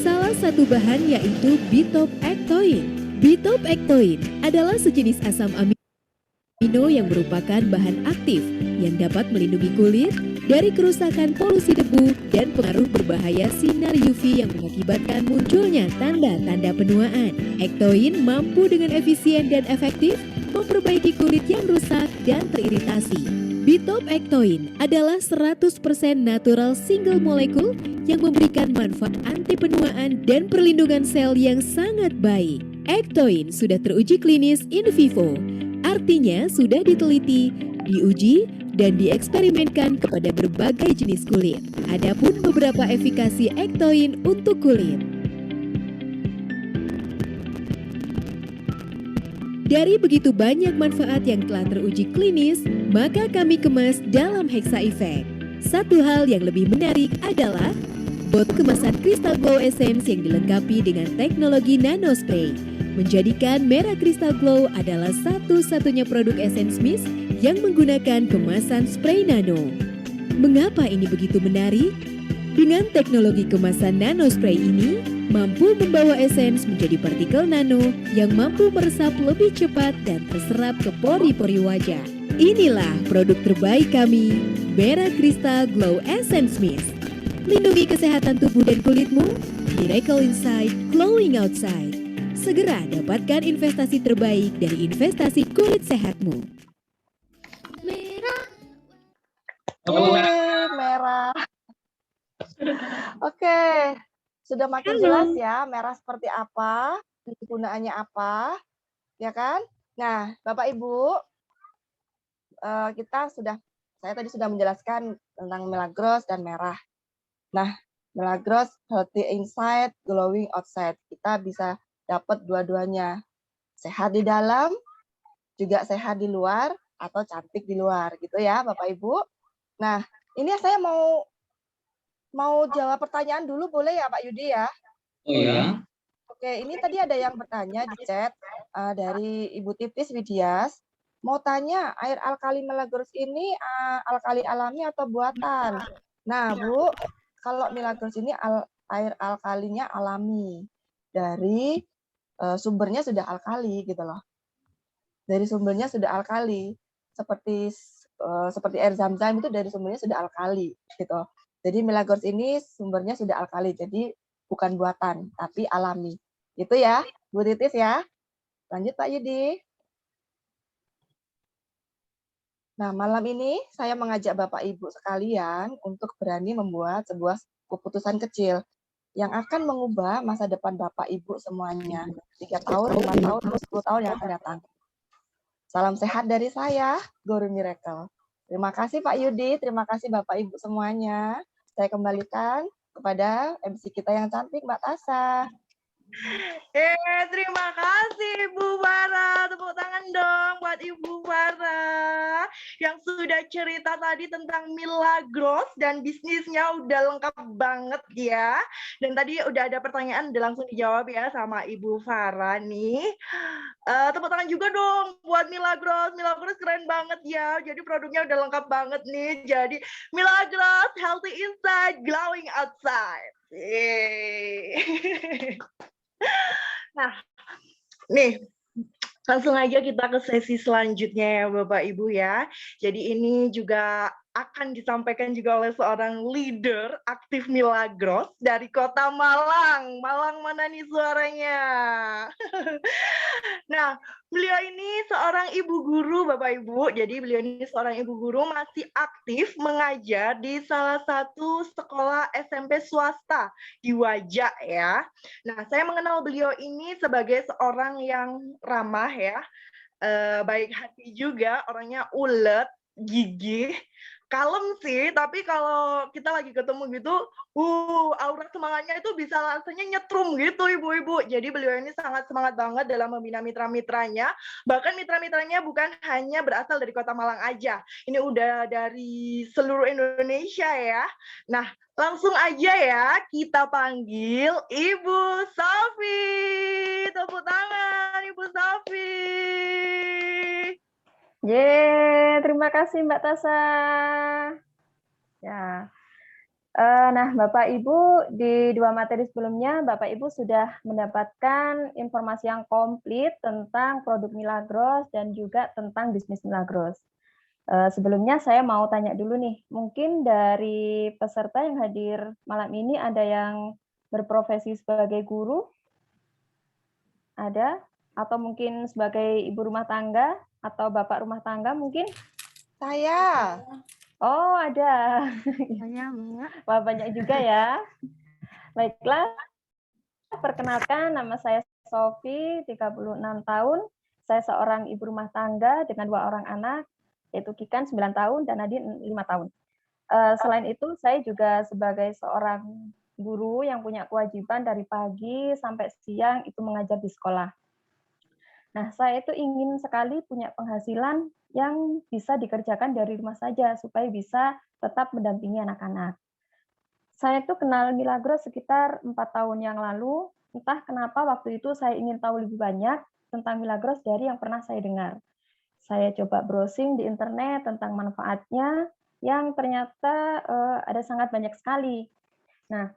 salah satu bahan yaitu bitopektoin. Bitopektoin adalah sejenis asam amino yang merupakan bahan aktif yang dapat melindungi kulit dari kerusakan polusi debu dan pengaruh berbahaya sinar UV yang mengakibatkan munculnya tanda-tanda penuaan. Ektoin mampu dengan efisien dan efektif memperbaiki kulit yang rusak dan teriritasi. Bitopektoin adalah 100% natural single molecule yang memberikan manfaat anti penuaan dan perlindungan sel yang sangat baik. Ektoin sudah teruji klinis in vivo, artinya sudah diteliti, diuji, dan dieksperimenkan kepada berbagai jenis kulit. Adapun beberapa efikasi ektoin untuk kulit. Dari begitu banyak manfaat yang telah teruji klinis, maka kami kemas dalam Hexa Effect. Satu hal yang lebih menarik adalah botol kemasan Crystal Glow Essence yang dilengkapi dengan teknologi nanospray, menjadikan merah Crystal Glow adalah satu-satunya produk Essence Mist yang menggunakan kemasan spray nano. Mengapa ini begitu menarik? Dengan teknologi kemasan nanospray ini, mampu membawa Essence menjadi partikel nano yang mampu meresap lebih cepat dan terserap ke pori-pori wajah. Inilah produk terbaik kami, Merah Crystal Glow Essence Mist. Lindungi kesehatan tubuh dan kulitmu, miracle inside, glowing outside. Segera dapatkan investasi terbaik dari investasi kulit sehatmu. Merah. Oke, sudah makin jelas ya merah seperti apa, kegunaannya apa, ya kan? Nah, Bapak Ibu, saya tadi sudah menjelaskan tentang Milagros dan merah. Nah, Milagros healthy inside, glowing outside. Kita bisa dapat dua-duanya. Sehat di dalam, juga sehat di luar, atau cantik di luar, gitu ya Bapak Ibu. Nah, ini saya mau jawab pertanyaan dulu, boleh ya Pak Yudi ya? Oh ya. Oke, ini tadi ada yang bertanya di chat dari Ibu Titis Widias. Mau tanya, air alkali Milagros ini alkali alami atau buatan? Nah, Bu, kalau Milagros ini air alkalinya alami. Dari sumbernya sudah alkali gitu loh. Dari sumbernya sudah alkali. Seperti air zam-zam itu dari sumbernya sudah alkali gitu. Jadi Milagros ini sumbernya sudah alkali, jadi bukan buatan, tapi alami. Itu ya, Bu Titis ya. Lanjut Pak Yudi. Nah, malam ini saya mengajak Bapak Ibu sekalian untuk berani membuat sebuah keputusan kecil yang akan mengubah masa depan Bapak Ibu semuanya. 3 tahun, 5 tahun, 10 tahun yang akan datang. Salam sehat dari saya, Guru Miracle. Terima kasih Pak Yudi, terima kasih Bapak Ibu semuanya. Saya kembalikan kepada MC kita yang cantik, Mbak Tasa. Terima kasih Ibu Bara. Tepuk tangan dong buat Ibu Bara yang sudah cerita tadi tentang Milagros dan bisnisnya udah lengkap banget ya. Dan tadi udah ada pertanyaan udah langsung dijawab ya sama Ibu Farah nih. Tepuk tangan juga dong buat Milagros. Milagros keren banget ya. Jadi produknya udah lengkap banget nih. Jadi Milagros healthy inside, glowing outside. Yeay. Nah, nih langsung aja kita ke sesi selanjutnya ya Bapak Ibu ya. Jadi ini juga akan disampaikan juga oleh seorang leader aktif Milagros dari Kota Malang. Malang mana nih suaranya? Nah, beliau ini seorang ibu guru Bapak Ibu. Jadi beliau ini seorang ibu guru masih aktif mengajar di salah satu sekolah SMP swasta di Wajak ya. Nah, saya mengenal beliau ini sebagai seorang yang ramah ya, baik hati juga, orangnya ulet, gigih, kalem sih, tapi kalau kita lagi ketemu gitu, aura semangatnya itu bisa rasanya nyetrum gitu ibu-ibu. Jadi beliau ini sangat semangat banget dalam membina mitra-mitranya, bahkan mitra-mitranya bukan hanya berasal dari Kota Malang aja, ini udah dari seluruh Indonesia ya. Nah, langsung aja ya kita panggil Ibu Safi. Tepuk tangan Ibu Safi. Terima kasih Mbak Tasa. Ya. Nah, Bapak Ibu, di 2 materi sebelumnya, Bapak Ibu sudah mendapatkan informasi yang komplit tentang produk Milagros dan juga tentang bisnis Milagros. Sebelumnya saya mau tanya dulu nih, mungkin dari peserta yang hadir malam ini ada yang berprofesi sebagai guru? Ada? Atau mungkin sebagai ibu rumah tangga? Atau bapak rumah tangga mungkin? Saya. Oh, ada. Saya, Mbak. Wah, banyak juga ya. Baiklah, perkenalkan nama saya Sofi, 36 tahun. Saya seorang ibu rumah tangga dengan 2 orang anak, yaitu Kikan 9 tahun dan Nadine 5 tahun. Selain itu, saya juga sebagai seorang guru yang punya kewajiban dari pagi sampai siang itu mengajar di sekolah. Nah, saya itu ingin sekali punya penghasilan yang bisa dikerjakan dari rumah saja supaya bisa tetap mendampingi anak-anak. Saya tuh kenal Milagros sekitar 4 tahun yang lalu. Entah kenapa waktu itu saya ingin tahu lebih banyak tentang Milagros dari yang pernah saya dengar. Saya coba browsing di internet tentang manfaatnya yang ternyata ada sangat banyak sekali. Nah,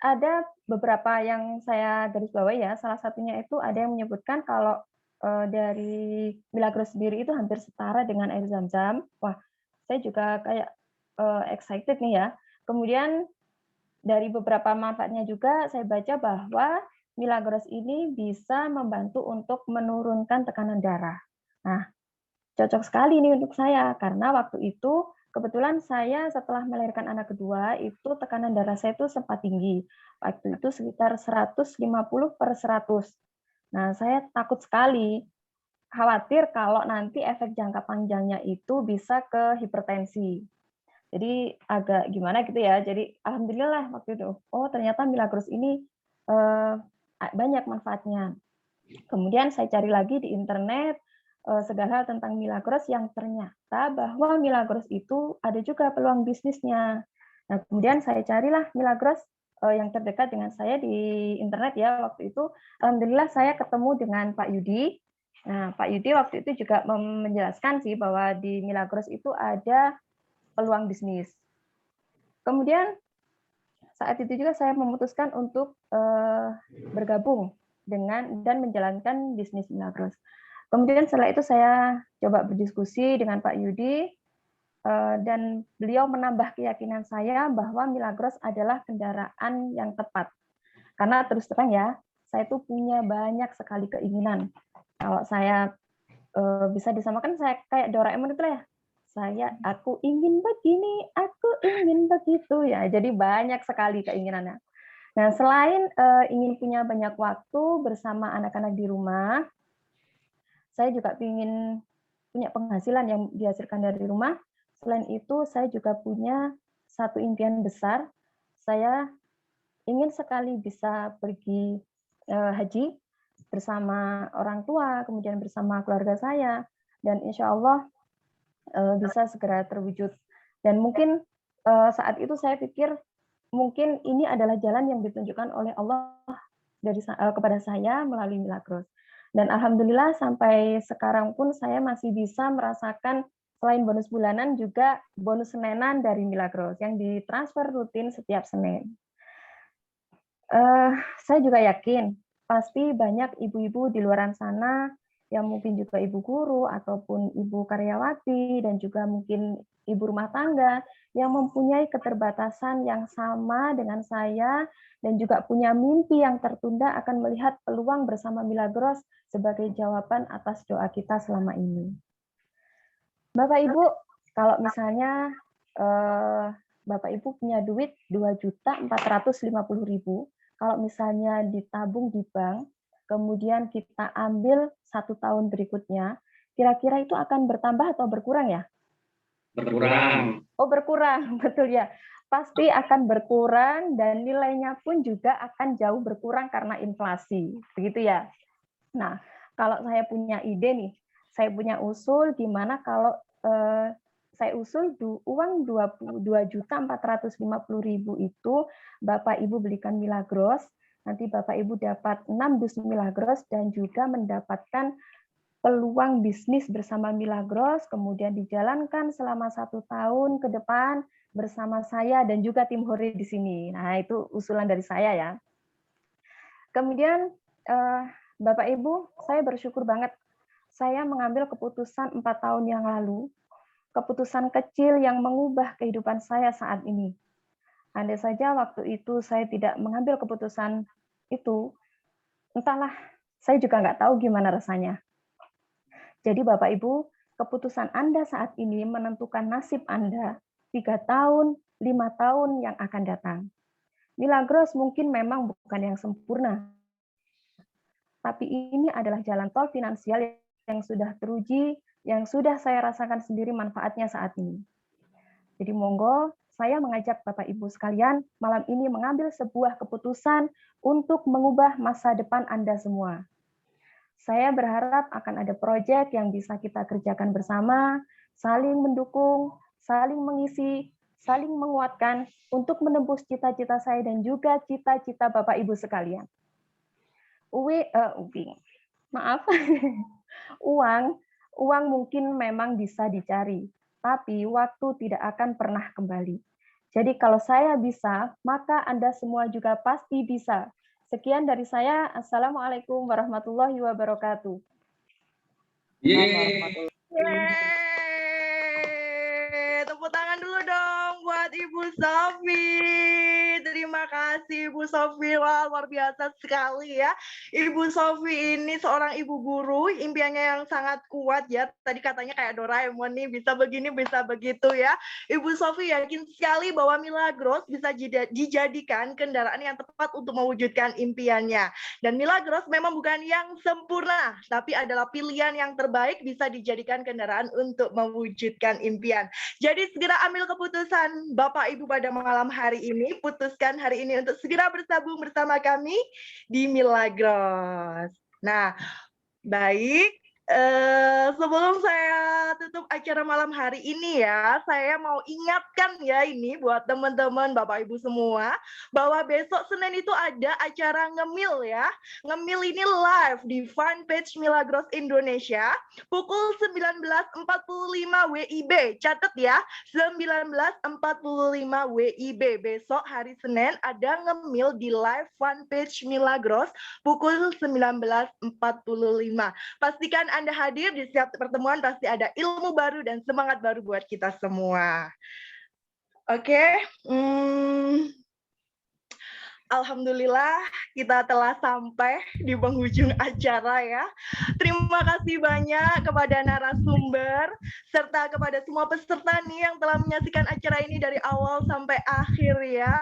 ada beberapa yang saya garis bawahi ya. Salah satunya itu ada yang menyebutkan kalau dari Milagros sendiri itu hampir setara dengan air Zam-Zam. Wah, saya juga kayak excited nih ya. Kemudian dari beberapa manfaatnya juga saya baca bahwa Milagros ini bisa membantu untuk menurunkan tekanan darah. Nah, cocok sekali ini untuk saya karena waktu itu kebetulan saya setelah melahirkan anak kedua itu tekanan darah saya itu sempat tinggi. Waktu itu sekitar 150/100. Nah, saya takut sekali, khawatir kalau nanti efek jangka panjangnya itu bisa ke hipertensi. Jadi agak gimana gitu ya. Jadi alhamdulillah waktu itu, oh ternyata Milagros ini banyak manfaatnya. Kemudian saya cari lagi di internet segala hal tentang Milagros yang ternyata bahwa Milagros itu ada juga peluang bisnisnya. Nah, kemudian saya carilah Milagros yang terdekat dengan saya di internet ya waktu itu. Alhamdulillah saya ketemu dengan Pak Yudi. Nah, Pak Yudi waktu itu juga menjelaskan sih bahwa di Milagros itu ada peluang bisnis. Kemudian saat itu juga saya memutuskan untuk bergabung dengan dan menjalankan bisnis Milagros. Kemudian setelah itu saya coba berdiskusi dengan Pak Yudi dan beliau menambah keyakinan saya bahwa Milagros adalah kendaraan yang tepat. Karena terus terang ya, saya tuh punya banyak sekali keinginan. Kalau saya bisa disamakan saya kayak Doraemon itu lah ya. Aku ingin begini, aku ingin begitu ya. Jadi banyak sekali keinginannya. Nah, selain ingin punya banyak waktu bersama anak-anak di rumah, saya juga ingin punya penghasilan yang dihasilkan dari rumah. Selain itu, saya juga punya satu impian besar. Saya ingin sekali bisa pergi haji bersama orang tua, kemudian bersama keluarga saya, dan insya Allah bisa segera terwujud. Dan mungkin saat itu saya pikir mungkin ini adalah jalan yang ditunjukkan oleh Allah kepada saya melalui Milagros. Dan alhamdulillah sampai sekarang pun saya masih bisa merasakan selain bonus bulanan juga bonus Senenan dari Milagros yang ditransfer rutin setiap Senin. Saya juga yakin pasti banyak ibu-ibu di luar sana yang mungkin juga ibu guru ataupun ibu karyawati dan juga mungkin ibu rumah tangga yang mempunyai keterbatasan yang sama dengan saya dan juga punya mimpi yang tertunda akan melihat peluang bersama Milagros sebagai jawaban atas doa kita selama ini. Bapak Ibu, kalau misalnya Bapak Ibu punya duit 2.450.000, kalau misalnya ditabung di bank, kemudian kita ambil 1 tahun berikutnya, kira-kira itu akan bertambah atau berkurang ya? Berkurang. Oh, berkurang, betul ya. Pasti akan berkurang dan nilainya pun juga akan jauh berkurang karena inflasi. Begitu ya. Nah, kalau saya punya ide nih, saya punya usul di mana kalau saya usul uang 2.450.000 itu Bapak Ibu belikan Milagros, nanti Bapak Ibu dapat 6 dus Milagros dan juga mendapatkan peluang bisnis bersama Milagros, kemudian dijalankan selama 1 tahun ke depan bersama saya dan juga tim Hore di sini. Nah, itu usulan dari saya ya. Kemudian Bapak Ibu, saya bersyukur banget saya mengambil keputusan 4 tahun yang lalu, keputusan kecil yang mengubah kehidupan saya saat ini. Andai saja waktu itu saya tidak mengambil keputusan itu, entahlah, saya juga nggak tahu gimana rasanya. Jadi Bapak Ibu, keputusan Anda saat ini menentukan nasib Anda 3 tahun, 5 tahun yang akan datang. Milagros mungkin memang bukan yang sempurna, tapi ini adalah jalan tol finansial yang sudah teruji, yang sudah saya rasakan sendiri manfaatnya saat ini. Jadi monggo, saya mengajak Bapak Ibu sekalian malam ini mengambil sebuah keputusan untuk mengubah masa depan Anda semua. Saya berharap akan ada proyek yang bisa kita kerjakan bersama, saling mendukung, saling mengisi, saling menguatkan untuk menembus cita-cita saya dan juga cita-cita Bapak Ibu sekalian. Uang mungkin memang bisa dicari, tapi waktu tidak akan pernah kembali. Jadi kalau saya bisa, maka Anda semua juga pasti bisa. Sekian dari saya. Assalamualaikum warahmatullahi wabarakatuh. Yeay. Yeay. Tepuk tangan dulu dong buat Ibu Sofi. Terima kasih Ibu Sofi, wah luar biasa sekali ya. Ibu Sofi ini seorang ibu guru, impiannya yang sangat kuat ya. Tadi katanya kayak Doraemon nih, bisa begini, bisa begitu ya. Ibu Sofi yakin sekali bahwa Milagros bisa dijadikan kendaraan yang tepat untuk mewujudkan impiannya. Dan Milagros memang bukan yang sempurna, tapi adalah pilihan yang terbaik bisa dijadikan kendaraan untuk mewujudkan impian. Jadi segera ambil keputusan Bapak Ibu pada malam hari ini, putuskan hari ini untuk segera bersambung bersama kami di Milagros. Nah, baik, sebelum saya tutup acara malam hari ini ya, saya mau ingatkan ya ini buat teman-teman Bapak Ibu semua, bahwa besok Senin itu ada acara ngemil ya. Ngemil ini live di fanpage Milagros Indonesia, pukul 19.45 WIB. Catat ya, 19.45 WIB. Besok hari Senin ada ngemil di live fanpage Milagros, pukul 19.45. Pastikan Anda hadir, di setiap pertemuan pasti ada ilmu baru dan semangat baru buat kita semua. Oke, Alhamdulillah kita telah sampai di penghujung acara ya. Terima kasih banyak kepada narasumber serta kepada semua peserta nih yang telah menyaksikan acara ini dari awal sampai akhir ya.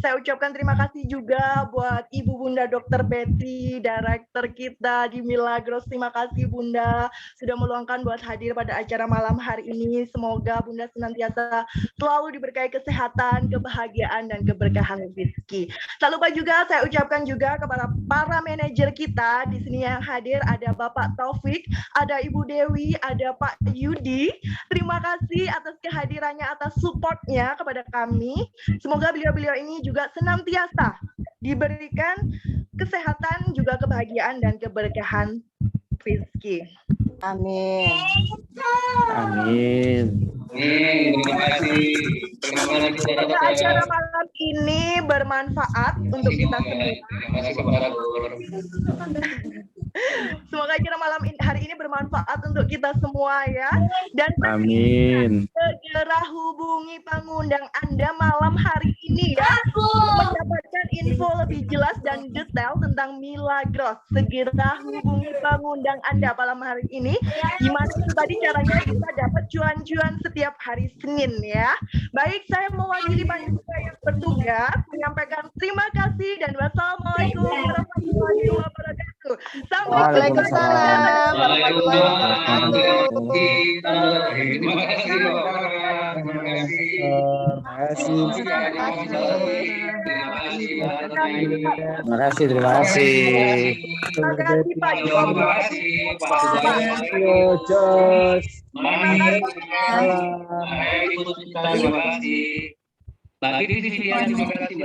Saya ucapkan terima kasih juga buat Ibu Bunda Dr. Betty, Direktur kita di Milagros. Terima kasih Bunda sudah meluangkan buat hadir pada acara malam hari ini. Semoga Bunda senantiasa selalu diberkahi kesehatan, kebahagiaan, dan keberkahan rezeki. Tak lupa juga saya ucapkan juga kepada para manajer kita di sini yang hadir, ada Bapak Taufik, ada Ibu Dewi, ada Pak Yudi. Terima kasih atas kehadirannya, atas supportnya kepada kami. Semoga beliau-beliau ini juga senantiasa diberikan kesehatan, juga kebahagiaan dan keberkahan rezeki. Amin. Amin. Terima kasih. Terima kasih. Semoga acara malam ini bermanfaat untuk kita semua. Terima kasih kepada Guru. Semoga acara malam hari ini bermanfaat untuk kita semua ya. Dan Amin. segera hubungi pengundang Anda malam hari ini ya, mendapatkan info lebih jelas dan detail tentang Milagros. Segera hubungi pengundang Anda malam hari ini. Gimana tadi caranya kita dapat cuan-cuan setiap hari Senin ya. Baik, saya mewakili panitia yang bertugas menyampaikan terima kasih dan wassalamualaikum warahmatullahi wabarakatuh. Waalaikumsalam warahmatullahi wabarakatuh. Terima kasih. Terima kasih. Terima kasih. Terima kasih Pak Joko. Jos. Terima kasih. Bagi di sini terima kasih.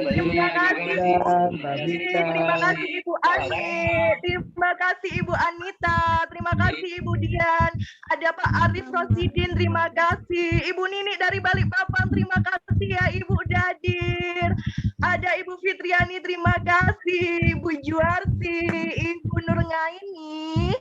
Terima kasih Ibu Ani, terima kasih Ibu Anita, terima kasih Ibu Dian, ada Pak Arif Rosidin, terima kasih Ibu Nini dari Balikpapan, terima kasih ya Ibu Dadir, ada Ibu Fitriani, terima kasih Ibu Juarti, Ibu Nurgaini.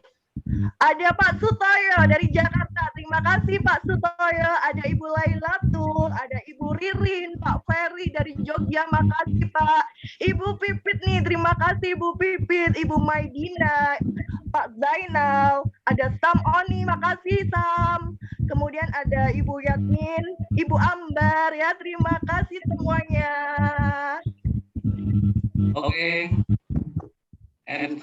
Ada Pak Sutoyo dari Jakarta, terima kasih Pak Sutoyo. Ada Ibu Lailatul, ada Ibu Ririn, Pak Ferry dari Jogja, makasih Pak. Ibu Pipit nih, terima kasih Ibu Pipit, Ibu Maidina, Pak Zainal, ada Sam Oni, makasih Sam. Kemudian ada Ibu Yasmin, Ibu Ambar ya, terima kasih semuanya. Oke. And